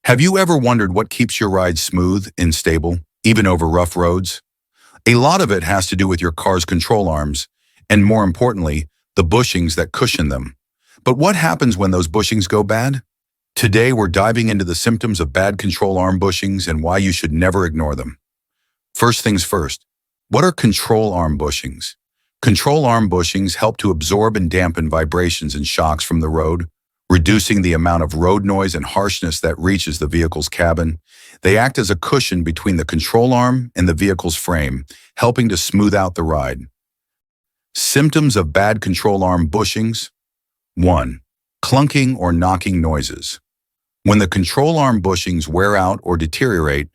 Have you ever wondered what keeps your ride smooth and stable, even over rough roads? A lot of it has to do with your car's control arms, and more importantly, the bushings that cushion them. But what happens when those bushings go bad? Today we're diving into the symptoms of bad control arm bushings and why you should never ignore them. First things first, what are control arm bushings? Control arm bushings help to absorb and dampen vibrations and shocks from the road, reducing the amount of road noise and harshness that reaches the vehicle's cabin. They act as a cushion between the control arm and the vehicle's frame, helping to smooth out the ride. Symptoms of bad control arm bushings. 1. Clunking or knocking noises. When the control arm bushings wear out or deteriorate,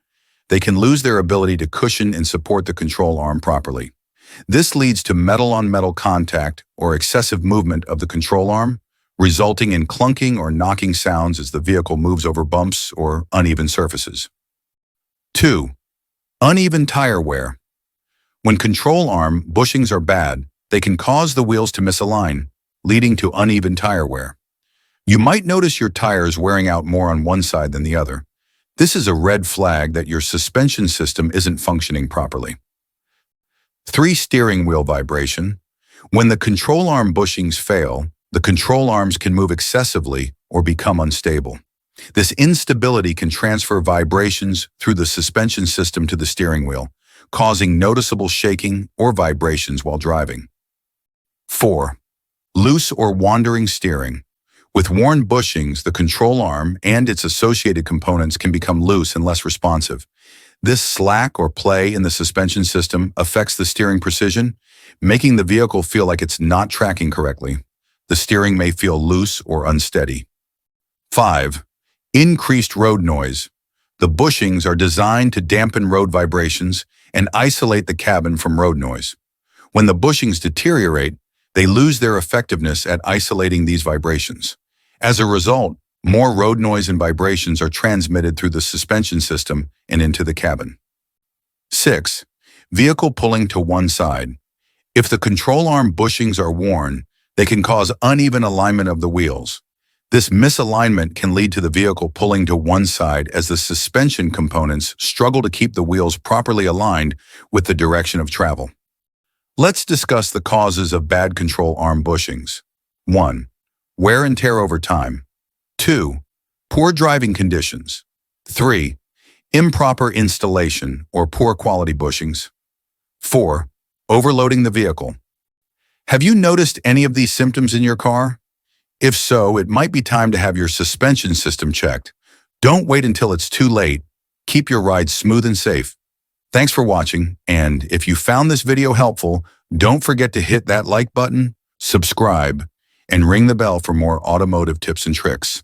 they can lose their ability to cushion and support the control arm properly. This leads to metal-on-metal contact or excessive movement of the control arm, resulting in clunking or knocking sounds as the vehicle moves over bumps or uneven surfaces. 2. Uneven tire wear. When control arm bushings are bad, they can cause the wheels to misalign, leading to uneven tire wear. You might notice your tires wearing out more on one side than the other. This is a red flag that your suspension system isn't functioning properly. 3. Steering wheel vibration. When the control arm bushings fail, the control arms can move excessively or become unstable. This instability can transfer vibrations through the suspension system to the steering wheel, causing noticeable shaking or vibrations while driving. 4. Loose or wandering steering. With worn bushings, the control arm and its associated components can become loose and less responsive. This slack or play in the suspension system affects the steering precision, making the vehicle feel like it's not tracking correctly. The steering may feel loose or unsteady. 5. Increased road noise. The bushings are designed to dampen road vibrations and isolate the cabin from road noise. When the bushings deteriorate, they lose their effectiveness at isolating these vibrations. As a result, more road noise and vibrations are transmitted through the suspension system and into the cabin. 6. Vehicle pulling to one side. If the control arm bushings are worn, they can cause uneven alignment of the wheels. This misalignment can lead to the vehicle pulling to one side as the suspension components struggle to keep the wheels properly aligned with the direction of travel. Let's discuss the causes of bad control arm bushings. 1. Wear and tear over time. 2. Poor driving conditions. 3. Improper installation or poor quality bushings. 4. Overloading the vehicle. Have you noticed any of these symptoms in your car? If so, it might be time to have your suspension system checked. Don't wait until it's too late. Keep your ride smooth and safe. Thanks for watching, and if you found this video helpful, don't forget to hit that like button, subscribe, and ring the bell for more automotive tips and tricks.